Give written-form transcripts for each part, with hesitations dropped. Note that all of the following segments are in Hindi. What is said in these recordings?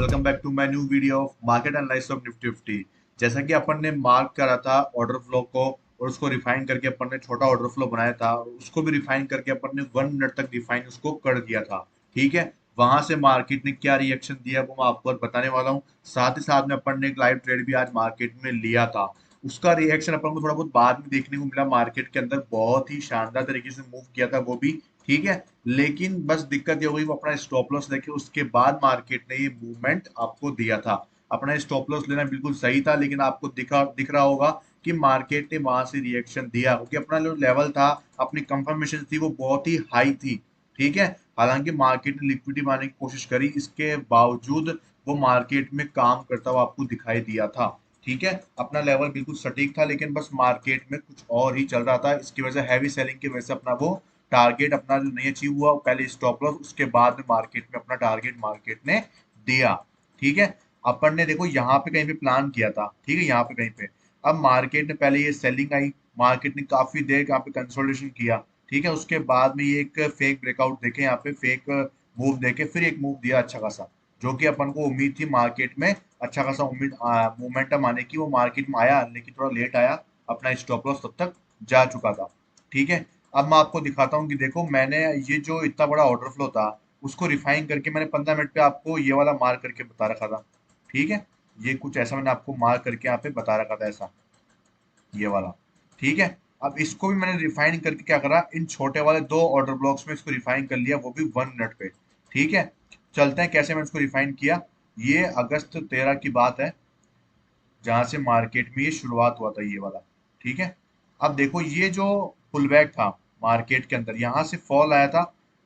Welcome back to my new video of market analysis of Nifty 50। जैसा कि अपन ने मार्क करा था ऑर्डर फ्लो को और उसको रिफाइन करके अपन ने छोटा ऑर्डर फ्लो बनाया था और उसको भी रिफाइन करके अपन ने 1 मिनट तक रिफाइन उसको कर दिया था। ठीक है, वहां से मार्केट ने क्या रिएक्शन दिया वो मैं आपको बताने वाला हूँ। साथ ही साथ में अपन ने एक लाइव ट्रेड भी आज मार्केट में लिया था। उसका रिएक्शन अपन को थोड़ा बहुत बाद में देखने को मिला। मार्केट के अंदर बहुत ही शानदार तरीके से मूव किया था वो भी। ठीक है, लेकिन बस दिक्कत ये हो गई वो अपना स्टॉप लॉस लेके उसके बाद मार्केट ने ये मूवमेंट आपको दिया था। अपना स्टॉप लॉस लेना बिल्कुल सही था, लेकिन आपको दिख रहा होगा कि मार्केट ने वहां से रिएक्शन दिया क्योंकि अपना जो लेवल था, अपनी कंफर्मेशन थी, वो बहुत ही हाई थी। ठीक है, हालांकि मार्केट ने लिक्विडिटी बनाने की कोशिश करी, इसके बावजूद वो मार्केट में काम करता हुआ आपको दिखाई दिया था। ठीक है, अपना लेवल बिल्कुल सटीक था, लेकिन बस मार्केट में कुछ और ही चल रहा था। इसकी वजह से हैवी सेलिंग की वजह से अपना वो टारगेट अपना जो नहीं अचीव हुआ, पहले स्टॉप लॉस, उसके बाद में मार्केट में अपना टारगेट मार्केट ने दिया। ठीक है, अपन ने देखो यहाँ पे कहीं पे प्लान किया था। ठीक है, यहाँ पे कहीं पे अब मार्केट ने पहले ये सेलिंग आई, मार्केट ने काफी देर यहाँ पे कंसोलिडेशन किया। ठीक है, उसके बाद में ये एक फेक ब्रेकआउट देखे, यहाँ पे फेक मूव देखे, फिर एक मूव दिया अच्छा खासा, जो कि अपन को उम्मीद थी मार्केट में अच्छा खासा उम्मीद मोमेंटम आने की। वो मार्केट में आया लेकिन थोड़ा लेट आया, अपना स्टॉप लॉस तब तक जा चुका था। ठीक है, अब मैं आपको दिखाता हूँ कि देखो मैंने ये जो इतना बड़ा ऑर्डर फ्लो था उसको रिफाइन करके मैंने 15 मिनट पे आपको ये वाला मार्क करके बता रखा था। ठीक है, ये कुछ ऐसा मैंने आपको मार्क करके यहाँ पे बता रखा था, ऐसा ये वाला। ठीक है, अब इसको भी मैंने रिफाइन करके क्या करा, इन छोटे वाले दो ऑर्डर ब्लॉक्स में इसको रिफाइन कर लिया, वो भी 1 मिनट पे। ठीक है, चलते हैं कैसे मैंने इसको रिफाइन किया। ये अगस्त 13 की बात है, जहां से मार्केट में ये शुरुआत हुआ था, ये वाला। ठीक है, अब देखो ये जो पुल बैक था मार्केट के अंदर, यहाँ से फॉल आया था,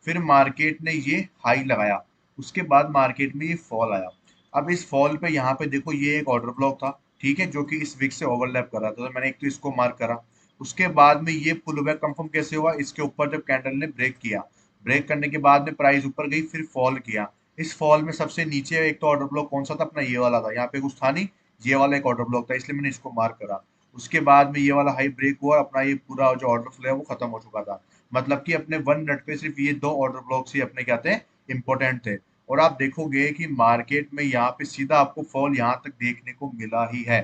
फिर मार्केट ने ये हाई लगाया, उसके बाद मार्केट में ये फॉल आया। अब इस फॉल पे यहाँ पे देखो ये एक ऑर्डर ब्लॉक था। ठीक है, जो कि इस विक से ओवरलैप कर रहा था, तो मैंने एक तो इसको मार्क करा। उसके बाद में ये पुल बैक कंफर्म कैसे हुआ, इसके ऊपर जब कैंडल ने ब्रेक किया, ब्रेक करने के बाद में प्राइस ऊपर गई, फिर फॉल किया। इस फॉल में सबसे नीचे एक तो ऑर्डर ब्लॉक कौन सा था, अपना ये वाला था, यहाँ पे कुछ था नहीं, ये वाला एक ऑर्डर ब्लॉक था, इसलिए मैंने इसको मार्क करा। उसके बाद में ये वाला हाई ब्रेक हुआ, अपना ये पूरा जो ऑर्डर फ्लो है वो खत्म हो चुका था। मतलब कि अपने 1 मिनट पे सिर्फ ये दो ऑर्डर ब्लॉक्स ही अपने क्या थे, इंपॉर्टेंट थे। और आप देखोगे कि मार्केट में यहाँ पे सीधा आपको फॉल यहाँ तक देखने को मिला ही है,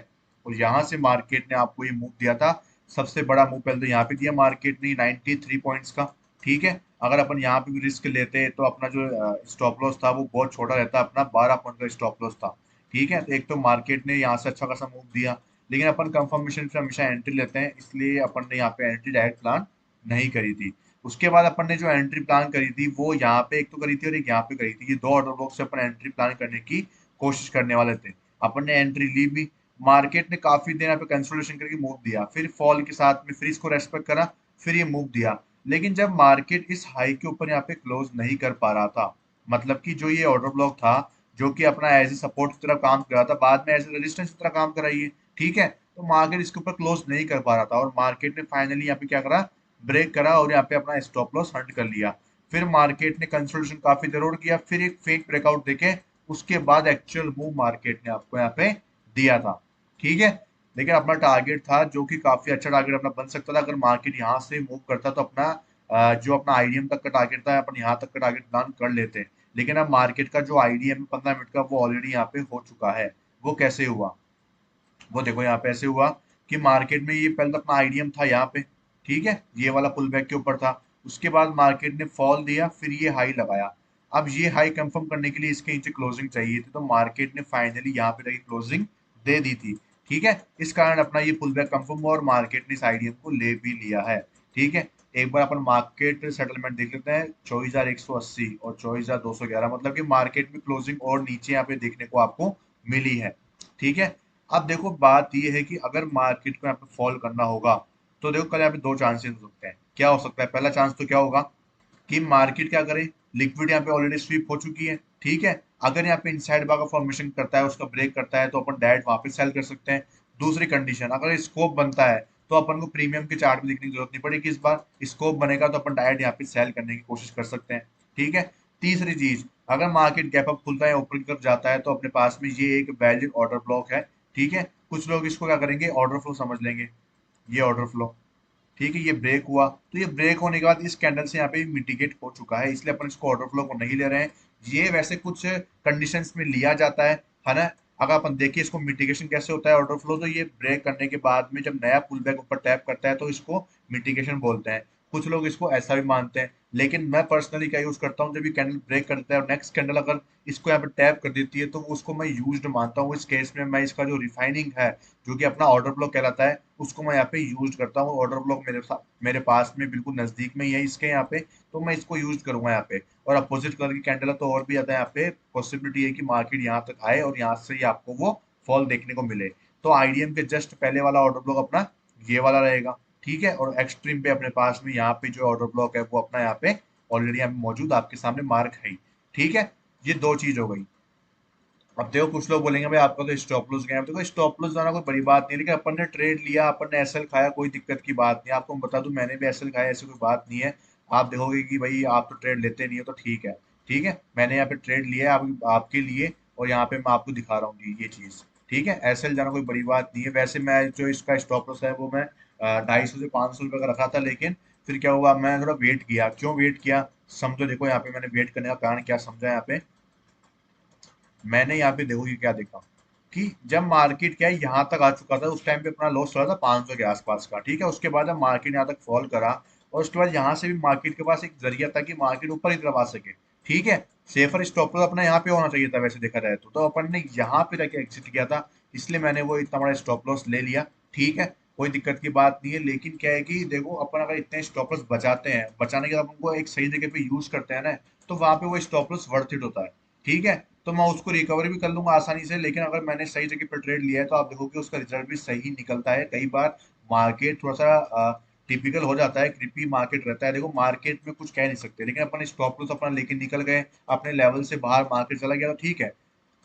और यहाँ से मार्केट ने आपको ये मूव दिया था। सबसे बड़ा मूव पहले तो यहाँ पे दिया मार्केट ने 93 पॉइंट्स का। ठीक है, अगर अपन यहाँ पे भी रिस्क लेते तो अपना जो स्टॉप लॉस था वो बहुत छोटा रहता, अपना 12 पॉइंट का स्टॉप लॉस था। ठीक है, तो एक तो मार्केट ने यहाँ से अच्छा खासा मूव दिया, लेकिन अपन कंफर्मेशन से हमेशा एंट्री लेते हैं, इसलिए अपन ने यहाँ पे एंट्री डायरेक्ट प्लान नहीं करी थी। उसके बाद अपन ने जो एंट्री प्लान करी थी वो यहाँ पे एक तो करी थी और एक यहाँ पे करी थी, ये दो ऑर्डर ब्लॉक से अपन एंट्री प्लान करने की कोशिश करने वाले थे। अपन ने एंट्री ली भी, मार्केट ने काफी देर यहाँ पे कंसोलिडेशन करके मूव दिया, फिर फॉल के साथ में फिर इसको रेस्पेक्ट करा, फिर ये मूव दिया। लेकिन जब मार्केट इस हाई के ऊपर यहाँ पे क्लोज नहीं कर पा रहा था, मतलब कि जो ये ऑर्डर ब्लॉक था, जो कि अपना एज ए सपोर्ट की तरह काम कर रहा था, बाद में एज ए रेजिस्टेंस की तरह काम कर रही है। ठीक है, तो मार्केट इसके ऊपर क्लोज नहीं कर पा रहा था, और मार्केट ने फाइनली यहाँ पे क्या करा, ब्रेक करा और यहाँ पे अपना स्टॉप लॉस हंट कर लिया। फिर मार्केट ने कंसोलिडेशन काफी जरूर किया, फिर एक फेक ब्रेकआउट देके उसके बाद एक्चुअल मूव मार्केट ने आपको यहाँ पे दिया था। ठीक है, लेकिन अपना टारगेट था जो कि काफी अच्छा टारगेट अपना बन सकता था, अगर मार्केट यहाँ से मूव करता तो अपना जो अपना आईडीएम तक का टारगेट था अपन यहाँ तक का टारगेट प्लान कर लेते। लेकिन अब मार्केट का जो आईडीएम 15 मिनट का वो ऑलरेडी यहाँ पे हो चुका है। वो कैसे हुआ, वो देखो यहाँ पे ऐसे हुआ कि मार्केट में ये पहले तो अपना आईडीएम था यहाँ पे। ठीक है, ये वाला पुल बैक के ऊपर था, उसके बाद मार्केट ने फॉल दिया, फिर ये हाई लगाया। अब ये हाई कंफर्म करने के लिए इसके नीचे क्लोजिंग चाहिए थी, तो मार्केट ने फाइनली यहाँ पे जाके क्लोजिंग दे दी थी। ठीक है, इस कारण अपना ये पुल बैक कंफर्म हुआ और मार्केट ने इस आईडीएम को ले भी लिया है। ठीक है, एक बार अपन मार्केट सेटलमेंट देख लेते हैं, 24,180 और 24,211, मतलब कि मार्केट में क्लोजिंग और नीचे यहाँ पे देखने को आपको मिली है। ठीक है, अब देखो बात ये है कि अगर मार्केट को यहाँ पे फॉल करना होगा, तो देखो कल यहाँ पे दो चांसेस हो सकते हैं। क्या हो सकता है, पहला चांस तो क्या होगा कि मार्केट क्या करे, लिक्विड यहाँ पे ऑलरेडी स्वीप हो चुकी है। ठीक है, अगर यहाँ पे इनसाइड बार का फॉर्मेशन करता है, उसका ब्रेक करता है, तो अपन डायरेक्ट वापस सेल कर सकते हैं। दूसरी कंडीशन, अगर स्कोप बनता है तो अपन को प्रीमियम के चार्ट में देखने की जरूरत नहीं पड़ेगी, इस बार स्कोप बनेगा तो अपन डायरेक्ट यहाँ पे सेल करने की कोशिश कर सकते हैं। ठीक है, तीसरी चीज, अगर मार्केट गैप अप खुलता है, ऊपर की तरफ जाता है, तो अपने पास में ये एक वैलिड ऑर्डर ब्लॉक है। ठीक है, कुछ लोग इसको क्या करेंगे, ऑर्डर फ्लो समझ लेंगे, ये ऑर्डर फ्लो। ठीक है, ये ब्रेक हुआ, तो ये ब्रेक होने के बाद इस कैंडल से यहाँ पे मिटिगेट हो चुका है, इसलिए अपन इसको ऑर्डर फ्लो को नहीं ले रहे हैं। ये वैसे कुछ कंडीशंस में लिया जाता है ना। अगर अपन देखिए इसको मिटिगेशन कैसे होता है ऑर्डर फ्लो, तो ये ब्रेक करने के बाद में जब नया पुल बैक ऊपर टैप करता है तो इसको मिटिगेशन बोलते हैं। कुछ लोग इसको ऐसा भी मानते हैं, लेकिन मैं पर्सनली क्या यूज करता हूँ, जब ये कैंडल ब्रेक करता है और नेक्स्ट कैंडल अगर इसको यहाँ पे टैप कर देती है तो उसको मैं यूज्ड मानता हूँ। इस केस में मैं इसका जो रिफाइनिंग है, जो कि अपना ऑर्डर ब्लॉक कहलाता है, उसको मैं यहाँ पे यूज करता हूँ। ऑर्डर ब्लॉक मेरे पास में बिल्कुल नजदीक में ही है इसके यहाँ पे, तो मैं इसको यूज करूंगा यहाँ पे। और अपोजिट कलर की कैंडल है तो और भी ज्यादा यहाँ पे पॉसिबिलिटी है कि मार्केट यहाँ तक आए और यहाँ से ही आपको वो फॉल देखने को मिले। तो आईडीएम के जस्ट पहले वाला ऑर्डर ब्लॉक अपना ये वाला रहेगा, ठीक है। और एक्सट्रीम पे अपने पास में यहाँ पे जो ऑर्डर ब्लॉक है वो अपना यहाँ पे ऑलरेडी यहाँ पे मौजूद आपके सामने मार्क है ही, ठीक है। ये दो चीज हो गई। अब देखो कुछ लोग बोलेंगे भाई आपका तो स्टॉप लॉस गया है। देखो स्टॉप लॉस जाना कोई बड़ी बात नहीं है, लेकिन अपन ने ट्रेड लिया, अपन ने एसएल खाया, कोई दिक्कत की बात नहीं है। आपको मैं बता दूं मैंने भी एसएल खाया, ऐसी कोई बात नहीं है। आप देखोगे कि भाई आप तो ट्रेड लेते नहीं हो तो ठीक है, ठीक है। मैंने यहाँ पे ट्रेड लिया है आपके लिए, और यहाँ पे मैं आपको दिखा रहा हूँ ये चीज, ठीक है। एसएल जाना कोई बड़ी बात नहीं है। वैसे मैं जो इसका स्टॉप लॉस है वो मैं 250 से 500 रुपये का रखा था, लेकिन फिर क्या हुआ, मैं थोड़ा वेट किया। क्यों वेट किया समझो, देखो यहाँ पे मैंने वेट करने का कारण क्या समझा यहाँ पे। मैंने यहाँ पे देखो ये क्या देखा कि जब मार्केट क्या है यहाँ तक आ चुका था, उस टाइम पे अपना लॉस चला था 500 के आसपास का, ठीक है। उसके बाद जब मार्केट यहाँ तक फॉल करा, और उसके बाद यहाँ से भी मार्केट के पास एक जरिया था कि मार्केट ऊपर की तरफ आ सके, ठीक है। सेफर स्टॉप लॉस अपना यहाँ पे होना चाहिए था वैसे देखा जाए तो अपन ने यहाँ पे जाके एग्जिट किया था, इसलिए मैंने वो इतना बड़ा स्टॉप लॉस ले लिया, ठीक है। कोई दिक्कत की बात नहीं है। लेकिन क्या है कि देखो अपन अगर इतने स्टॉप लॉस बचाते हैं, बचाने के बाद अपन को एक सही जगह पे यूज करते हैं ना, तो वहां पे वो स्टॉप लॉस वर्थ इट होता है, ठीक है। तो मैं उसको रिकवर भी कर लूंगा आसानी से। लेकिन अगर मैंने सही जगह पर ट्रेड लिया है तो आप देखोगे उसका रिजल्ट भी सही निकलता है। कई बार मार्केट थोड़ा सा टिपिकल हो जाता है, क्रिपी मार्केट रहता है। देखो मार्केट में कुछ कह नहीं सकते, लेकिन अपन स्टॉप लॉस अपना लेके निकल गए, अपने लेवल से बाहर मार्केट चला गया तो ठीक है।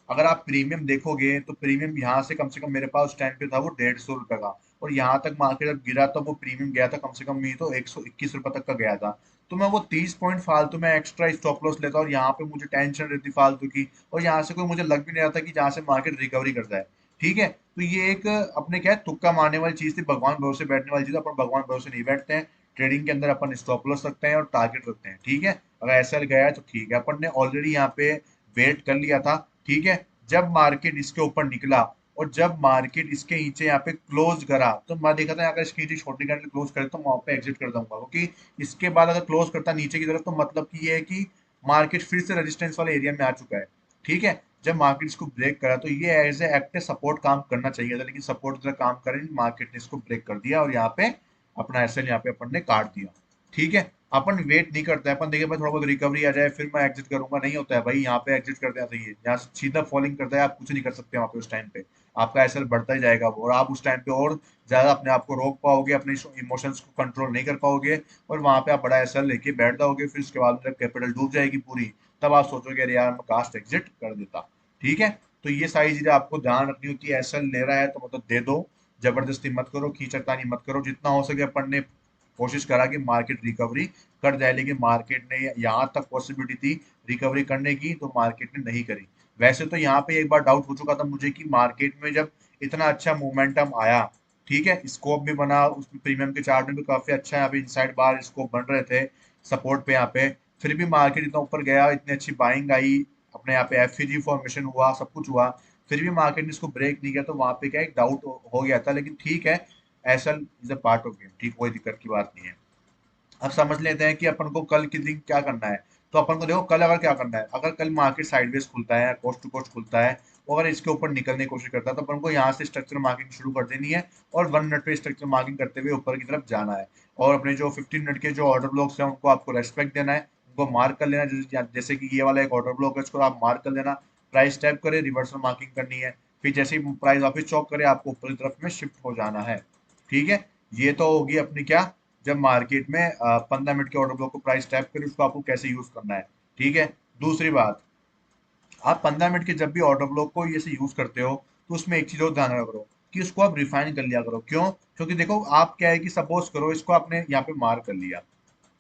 अगर आप प्रीमियम देखोगे तो प्रीमियम यहाँ से कम मेरे पास उस टाइम पे था वो 150 रुपए का, और यहाँ तक मार्केट जब गिरा तो वो प्रीमियम गया था कम से कम नहीं तो 121 रुपए तक का गया था। तो मैं वो 30 पॉइंट फालतू में एक्स्ट्रा स्टॉप लॉस लेता, और यहाँ पे मुझे टेंशन रहती फालतू की, और यहाँ से कोई मुझे लग भी नहीं रहा था कि जहाँ से मार्केट रिकवरी कर जाए, ठीक है। तो ये एक अपने क्या है तुक्का मारने वाली चीज थी, भगवान भरोसे बैठने वाली चीज। अपन भगवान भरोसे नहीं बैठते हैं। ट्रेडिंग के अंदर अपन स्टॉप लॉस रखते हैं और टारगेट रखते हैं, ठीक है। अगर ऐसा गया है तो ठीक है, अपन ने ऑलरेडी यहाँ पे वेट कर लिया था, ठीक है। जब मार्केट इसके ऊपर निकला और जब मार्केट इसके नीचे यहाँ पे क्लोज करा, तो मैं देखा था अगर इसके नीचे छोटी कैंडल क्लोज करे तो मैं वहां पे एग्जिट कर दूंगा, क्योंकि इसके बाद अगर क्लोज करता नीचे की तरफ तो मतलब कि ये है कि मार्केट फिर से रेजिस्टेंस वाले एरिया में आ चुका है, ठीक है। जब मार्केट इसको ब्रेक करा तो ये एज ए एक्ट सपोर्ट काम करना चाहिए था, लेकिन सपोर्ट की तरह काम करे, मार्केट ने इसको ब्रेक कर दिया और यहाँ पे अपना एसएल यहाँ पे अपन ने काट दिया, ठीक है। अपन वेट नहीं करता है, अपन देखिए भाई थोड़ा बहुत रिकवरी आ जाए फिर मैं एग्जिट करूंगा, नहीं होता है भाई। यहाँ पे एग्जिट कर देना चाहिए, यहाँ से सीधा फॉलिंग करता है आप कुछ नहीं कर सकते वहाँ पे। उस टाइम पे आपका एसएल बढ़ता ही जाएगा, और आप उस टाइम पे और ज्यादा अपने आप को रोक पाओगे, अपने इमोशंस को कंट्रोल नहीं कर पाओगे, और वहां पे आप बड़ा एसएल लेके बैठ जाओगे। फिर उसके बाद जब कैपिटल डूब जाएगी पूरी, तब आप सोचोगे अरे यार मैं कास्ट एग्जिट कर देता, ठीक है। तो ये सारी चीजें आपको ध्यान रखनी होती है। एसएल ले रहा है तो मतलब दे दो, जबरदस्ती मत करो, खींचतानी मत करो। जितना हो सके अपन ने कोशिश करा कि मार्केट रिकवरी कर जाए, लेकिन मार्केट ने यहाँ तक पॉसिबिलिटी थी रिकवरी करने की तो मार्केट ने नहीं करी। वैसे तो यहाँ पे एक बार डाउट हो चुका था मुझे कि मार्केट में जब इतना अच्छा मोमेंटम आया, ठीक है, स्कोप भी बना, उसमें प्रीमियम के चार्ट में भी काफी अच्छा यहाँ पे इनसाइड बार स्कोप बन रहे थे सपोर्ट पे यहाँ पे, फिर भी मार्केट इतना ऊपर गया, इतनी अच्छी बाइंग आई, अपने यहाँ पे एफईजी फॉर्मेशन हुआ, सब कुछ हुआ, फिर भी मार्केट ने इसको ब्रेक नहीं किया। तो वहां पे क्या एक डाउट हो गया था, लेकिन ठीक है, ऐसा is a part of game, ठीक, कोई दिक्कत की बात नहीं है। अब समझ लेते हैं कि अपन को कल के दिन क्या करना है। तो अपन को देखो कल अगर क्या करना है, अगर कल मार्केट साइडवेज खुलता है, कोस्ट टू कोस्ट खुलता है, वो अगर इसके ऊपर निकलने की कोशिश करता है, तो अपन को यहाँ से स्ट्रक्चर मार्किंग शुरू कर देनी है, और 1 मिनट पे स्ट्रक्चर मार्किंग करते हुए ऊपर की तरफ जाना है। और अपने जो 15 मिनट के जो ऑर्डर ब्लॉक्स हैं उनको आपको रेस्पेक्ट देना है, उनको मार्क कर लेना। जैसे कि ये वाला एक ऑर्डर ब्लॉक है, इसको आप मार्क कर लेना। प्राइस टैप करे, रिवर्सल मार्किंग करनी है, फिर जैसे ही प्राइस वापस चौक करे आपको ऊपर की तरफ में शिफ्ट हो जाना है, ठीक है। ये तो होगी अपनी क्या, जब मार्केट में 15 मिनट के ऑर्डर ब्लॉक को प्राइस टैप करें उसको आपको कैसे यूज करना है, ठीक है। दूसरी बात, आप 15 मिनट के जब भी ऑर्डर ब्लॉक को ये से यूज करते हो तो उसमें एक चीज और ध्यान रखा करो कि उसको आप रिफाइन कर लिया करो। क्यों? क्योंकि देखो आप क्या है कि सपोज करो इसको आपने यहाँ पे मार्क कर लिया,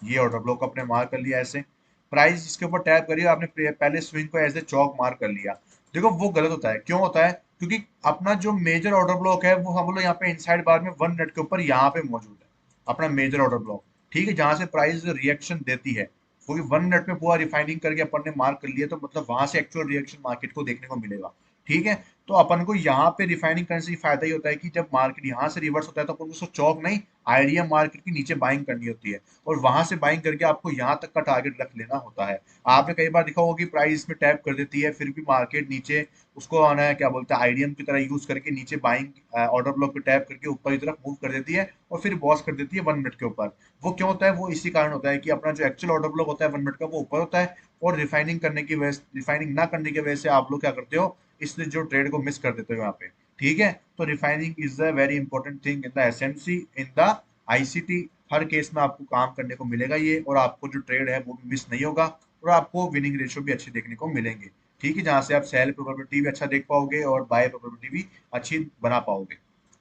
ये ऑर्डर ब्लॉक आपने मार्क कर लिया ऐसे, प्राइस इसके ऊपर टैप करिए, आपने पहले स्विंग को ऐसे चौक मार्क कर लिया। देखो वो गलत होता है। क्यों होता है? क्योंकि अपना जो मेजर ऑर्डर ब्लॉक है वो हम लोग यहाँ पे इनसाइड बार में 1 मिनट के ऊपर यहाँ पे मौजूद है, अपना मेजर ऑर्डर ब्लॉक, ठीक है, जहां से प्राइस रिएक्शन देती है। क्योंकि 1 मिनट में पूरा रिफाइनिंग करके अपन ने मार्क कर लिया, तो मतलब वहां से एक्चुअल रिएक्शन मार्केट को देखने को मिलेगा। ठीक है, तो अपन को यहाँ पे रिफाइनिंग करने से ये फायदा ही होता है कि जब मार्केट यहाँ से रिवर्स होता है तो अपन को उसको चौक नहीं, आईडिया मार्केट के नीचे बाइंग करनी होती है, और वहां से बाइंग करके आपको यहाँ तक का टारगेट रख लेना होता है। आपने कई बार देखा होगा कि प्राइस में टैप कर देती है, फिर भी मार्केट नीचे उसको आना है, क्या बोलते हैं, आईडीएम की तरह यूज करके नीचे बाइंग ऑर्डर ब्लॉक पे टैप करके ऊपर की तरफ मूव कर देती है, और फिर बॉस कर देती है 1 मिनट के ऊपर। वो क्यों होता है? वो इसी कारण होता है कि अपना जो एक्चुअल ऑर्डर ब्लॉक होता है 1 मिनट का, वो ऊपर होता है, और रिफाइनिंग करने की वजह, रिफाइनिंग ना करने की वजह से आप लोग क्या करते हो, इसलिए जो ट्रेड को मिस कर देते हो यहाँ पे। ठीक है, तो refining is the very important thing in the SMC, in the ICT. Her case में आपको काम करने को मिलेगा ये, और आपको जो ट्रेड है वो भी मिस नहीं होगा, और आपको विनिंग रेशियो भी अच्छे देखने को मिलेंगे। ठीक है, जहां से आप सेल प्रोबेबिलिटी भी अच्छा देख पाओगे और बाय प्रोबेबिलिटी भी अच्छी बना पाओगे।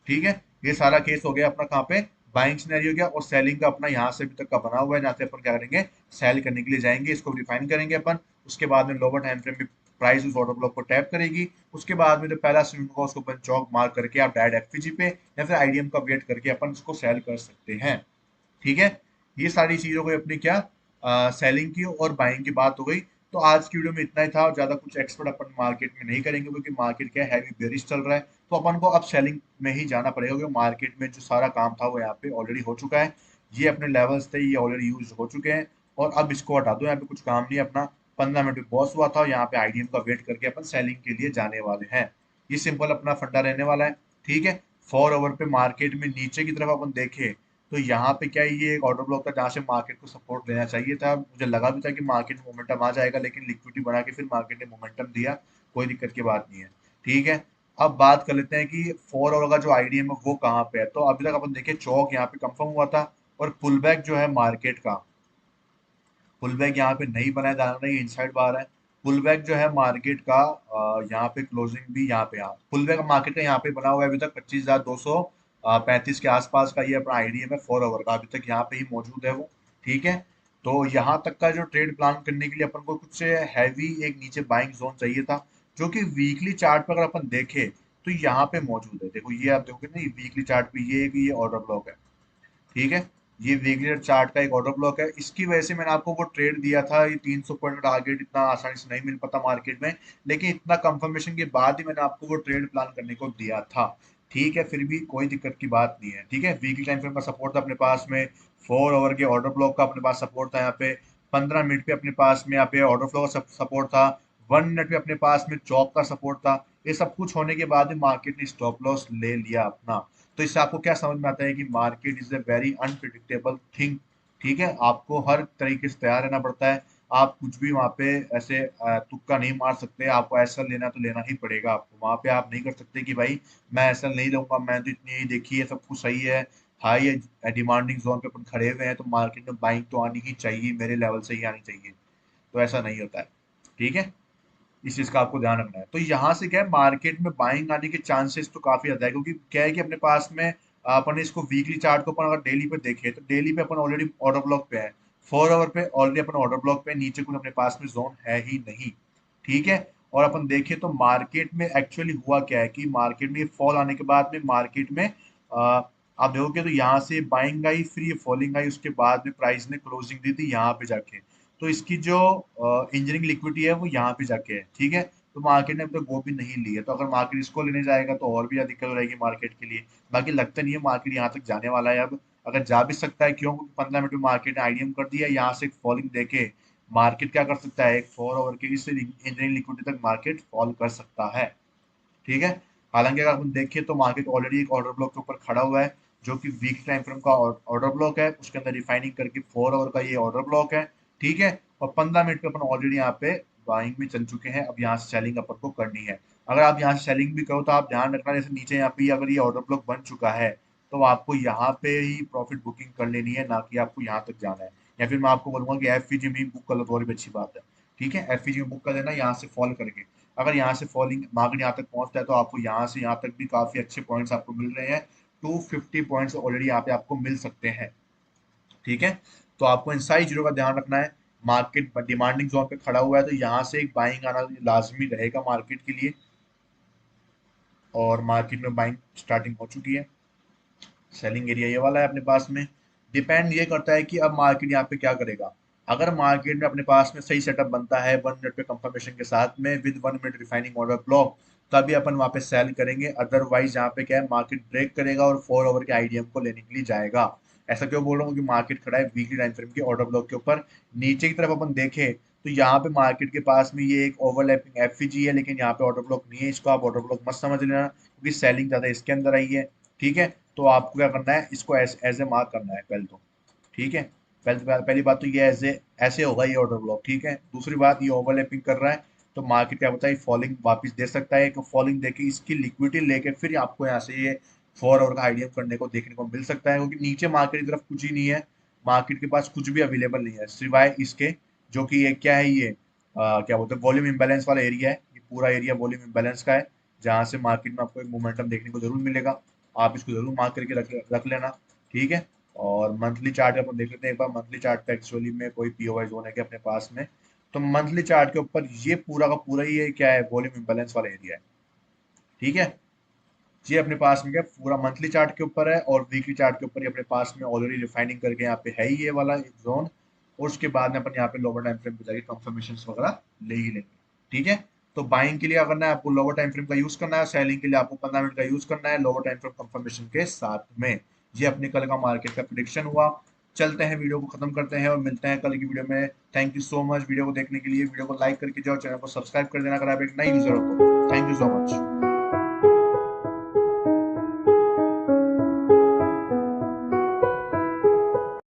ठीक है, ये सारा केस हो गया अपना कहाँ पे, बाइंग सिनेरियो हो गया, और सेलिंग का अपना यहाँ से अभी तक का बना हुआ है, जहाँ से अपन क्या करेंगे, सेल करने के लिए जाएंगे, इसको रिफाइन करेंगे अपन। उसके बाद में लोअर टाइम फ्रेम में प्राइस उस ऑर्डर ब्लॉक को टैप करेगी, उसके बाद में जो पहला स्विंग होगा उसको अपन चौक मार्क करके आप डायरेक्ट एफपीजी पे या फिर आईडीएम का वेट करके अपन इसको सेल कर सकते हैं। ठीक है, ये सारी चीजों को अपनी क्या, सेलिंग की और बाइंग की बात हो गई। तो आज की वीडियो में इतना ही था, और ज्यादा कुछ एक्सपर्ट अपन मार्केट में नहीं करेंगे, क्योंकि मार्केट क्या हैवी बेरिश चल रहा है, तो अपन को अब सेलिंग में ही जाना पड़ेगा, क्योंकि मार्केट में जो सारा काम था वो यहाँ पे ऑलरेडी हो चुका है। ये अपने लेवल्स थे, ये ऑलरेडी यूज हो चुके हैं, और अब इसको हटा दो, यहाँ पे कुछ काम नहीं है अपना। 15 मिनट में बॉस हुआ था, और यहाँ पे आईडीएम का वेट करके अपन सेलिंग के लिए जाने वाले हैं। ये सिंपल अपना फंडा रहने वाला है। ठीक है, 4 ओवर पे मार्केट में नीचे की तरफ अपन देखें, तो यहाँ पे क्या है, ये एक ऑर्डर ब्लॉक था जहाँ से मार्केट को सपोर्ट लेना चाहिए था। मुझे लगा भी था कि मार्केट में मोमेंटम आ जाएगा, लेकिन लिक्विडिटी बना के फिर मार्केट ने मोमेंटम दिया, कोई दिक्कत की बात नहीं है। ठीक है, अब बात कर लेते हैं कि 4 ओवर का जो आईडीएम है वो कहाँ पे है। तो अभी तक अपन देखे चौक यहाँ पे कंफर्म हुआ था, और पुल बैक जो है मार्केट का, पुल बैक यहाँ पे नहीं बनाया जा रहा है, इनसाइड बार है। पुल बैक जो है मार्केट का, यहाँ पे क्लोजिंग भी यहाँ पे, हाँ पुल बैक मार्केट का यहाँ पे बना हुआ है अभी तक 25,235 के आसपास का, ये अपना आईडीएम है 4 ओवर का, अभी तक यहाँ पे ही मौजूद है वो। ठीक है, तो यहाँ तक का जो ट्रेड प्लान करने के लिए अपन को कुछ हैवी एक नीचे बाइंग जोन चाहिए था, जो कि वीकली चार्ट पर अगर अपन देखें तो यहाँ पे मौजूद है। देखो ये आप देखोगे ना, वीकली चार्ट पे ये ऑर्डर ब्लॉक है। ठीक है, ये वीकली चार्ट का एक ऑर्डर ब्लॉक है, इसकी वजह से मैंने आपको वो ट्रेड दिया था। ये 300 पॉइंट का टारगेट इतना आसानी से नहीं मिल पाता मार्केट में, लेकिन इतना कंफर्मेशन के बाद ही मैंने आपको वो ट्रेड प्लान करने को दिया था। ठीक है, फिर भी कोई दिक्कत की बात नहीं है। ठीक है, वीकली टाइम फ्रेम का सपोर्ट था अपने पास में, 4 ओवर के ऑर्डर ब्लॉक का अपने पास सपोर्ट था यहाँ पे, 15 मिनट पे अपने पास में यहाँ पे ऑर्डर फ्लो का सपोर्ट था, 1 मिनट पे अपने पास में चौक का सपोर्ट था। ये सब कुछ होने के बाद ही मार्केट ने स्टॉप लॉस ले लिया अपना। तो इससे आपको क्या समझ में आता है कि market is a very unpredictable thing. ठीक है, आपको हर तरीके से तैयार रहना पड़ता है। आप कुछ भी वहां पे ऐसे तुक्का नहीं मार सकते, आपको ऐसा लेना तो लेना ही पड़ेगा आपको। वहां पे आप नहीं कर सकते कि भाई मैं ऐसा नहीं लूंगा, मैं तो इतनी ही देखी है, सब कुछ सही है, हाई डिमांडिंग जोन पे अपन खड़े हुए हैं, तो मार्केट में बाइंग तो आनी ही चाहिए, मेरे लेवल से ही आनी चाहिए। तो ऐसा नहीं होता है। ठीक है, इस चीज का आपको ध्यान रखना है। तो यहाँ से क्या है, मार्केट में बाइंग आने के चांसेस तो काफी ज्यादा है, क्योंकि क्या है कि अपने पास में अपन इसको वीकली चार्ट को अपन अगर डेली पे देखें, तो डेली पे अपन ऑलरेडी ऑर्डर ब्लॉक पे है, 4 ओवर पे ऑलरेडी अपन ऑर्डर ब्लॉक पे, नीचे कुछ अपने पास में जोन है ही नहीं। ठीक है, और अपन देखें तो मार्केट में एक्चुअली हुआ क्या है कि मार्केट में फॉल आने के बाद में मार्केट में आप देखोगे तो यहाँ से बाइंग आई, फिर ये फॉलिंग आई, उसके बाद में प्राइस ने क्लोजिंग दी थी यहाँ पे जाके। तो इसकी जो इंजीनियरिंग लिक्विडिटी है वो यहाँ पे जाके है। ठीक है, तो मार्केट ने अब तक वो भी नहीं ली है, तो अगर मार्केट इसको लेने जाएगा तो और भी ज्यादा दिक्कत हो जाएगी मार्केट के लिए। बाकी लगता नहीं है मार्केट यहाँ तक जाने वाला है अब, अगर जा भी सकता है, क्यों, 15 मिनट में मार्केट ने आईडीएम कर दिया, यहाँ से एक फॉलिंग देके मार्केट क्या कर सकता है, एक 4 ओवर के इससे इंजीनियरिंग लिक्विडिटी तक मार्केट फॉल कर सकता है। ठीक है, हालांकि अगर अपन देखें तो मार्केट ऑलरेडी एक ऑर्डर ब्लॉक के ऊपर खड़ा हुआ है, जो कि वीक टाइम फ्रेम का ऑर्डर ब्लॉक है, उसके अंदर रिफाइनिंग करके 4 ओवर का ये ऑर्डर ब्लॉक है। ठीक है, और 15 मिनट पे अपन ऑलरेडी यहाँ पे बाइंग में चल चुके हैं, अब यहाँ से सेलिंग अपन को करनी है। अगर आप यहाँ से सेलिंग भी करो तो आप ध्यान रखना, जैसे नीचे यहाँ पे अगर ये ऑर्डर ब्लॉक बन चुका है, तो आपको यहाँ पे ही प्रॉफिट बुकिंग कर लेनी है, ना कि आपको यहाँ तक जाना है। या फिर मैं आपको बोलूंगा कि एफपीजी में ही बुक कर लो, तो और भी अच्छी बात है। ठीक है, एफपीजी में बुक कर देना यहाँ से फॉल करके। अगर यहाँ से फॉलिंग मार्केट यहाँ तक पहुंचता है, तो आपको यहाँ से यहाँ तक भी काफी अच्छे पॉइंट्स आपको मिल रहे हैं, 250 पॉइंट्स ऑलरेडी यहाँ पे आपको मिल सकते हैं। ठीक है, तो आपको इन सारी चीजों का ध्यान रखना है। मार्केट डिमांडिंग जोन पे खड़ा हुआ है, तो यहाँ से एक बाइंग आना लाजमी रहेगा मार्केट के लिए, और मार्केट में बाइंग स्टार्टिंग हो चुकी है। सेलिंग एरिया ये वाला है अपने पास में। डिपेंड ये करता है कि अब मार्केट यहाँ पे क्या करेगा। अगर मार्केट में अपने पास में सही सेटअप बनता है 1 मिनट पे कंफर्मेशन के साथ में with 1 minute refining order block, तभी अपन वहां पे सेल करेंगे। अदरवाइज यहाँ पे क्या है, मार्केट ब्रेक करेगा और 4 ओवर के आईडीएम को लेने के लिए जाएगा। ऐसा क्यों बोल रहा हूँ कि मार्केट खड़ा है वीकली टाइम फ्रेम के ऑर्डर ब्लॉक के ऊपर। नीचे की तरफ अपन देखें तो यहाँ पे मार्केट के पास में ये एक ओवरलैपिंग एफईजी है, लेकिन यहाँ पे ऑर्डर ब्लॉक नहीं है। इसको आप ऑर्डर ब्लॉक मत समझ लेना, क्योंकि सेलिंग ज्यादा इसके अंदर आई है। ठीक है, तो आपको क्या करना है, इसको एज ए मार्क करना है पहले तो। ठीक है, पहली बात तो ये ऐसे ऐसे होगा ये ऑर्डर ब्लॉक। ठीक है, दूसरी बात ये ओवरलैपिंग कर रहा है, तो मार्केट क्या होता है, फॉलिंग वापस दे सकता है। फॉलिंग देके इसकी लिक्विडिटी लेके फिर आपको यहाँ से ये 4 ओवर का आईडीएम करने को देखने को मिल सकता है, क्योंकि नीचे मार्केट की तरफ कुछ ही नहीं है। मार्केट के पास कुछ भी अवेलेबल नहीं है सिवाय इसके, जो कि ये क्या है, ये क्या बोलते हैं, वॉल्यूम इम्बैलेंस वाला एरिया है। ये पूरा एरिया वॉल्यूम इम्बैलेंस का है, जहाँ से मार्केट में आपको एक मोमेंटम देखने को जरूर मिलेगा। आप इसको जरूर मार्क करके रख लेना। ठीक है, और मंथली चार्ट अपन देख लेते हैं एक बार। मंथली चार्ट पे एक्चुअली में कोई पीओवाई जोन है क्या अपने पास में? तो मंथली चार्ट के ऊपर ये पूरा का पूरा ही ये क्या है, वॉल्यूम इम्बैलेंस वाला एरिया है। ठीक है, ये अपने पास में क्या पूरा मंथली चार्ट के ऊपर है, और वीकली चार्ट के ऊपर ये अपने पास में ऑलरेडी रिफाइनिंग करके यहाँ पे है ही ये वाला जोन। और उसके बाद में अपन यहाँ पे लोअर टाइम फ्रेम पे जाके कंफर्मेशन वगैरह ले ही लेंगे। ठीक है, तो बाइंग के लिए क्या करना है, आपको लोअर टाइम फ्रेम का यूज करना है। सेलिंग के लिए आपको 15 मिनट का यूज करना है, लोअर टाइम फ्रेम कंफर्मेशन के साथ में। ये अपने कल का मार्केट का प्रिडिक्शन हुआ। चलते हैं, वीडियो को खत्म करते हैं और मिलते हैं कल की वीडियो में। Thank you so much video को देखने के लिए। वीडियो को लाइक करके जाओ, चैनल को सब्सक्राइब कर देना अगर आप एक नई यूजर हो तो। Thank you so much.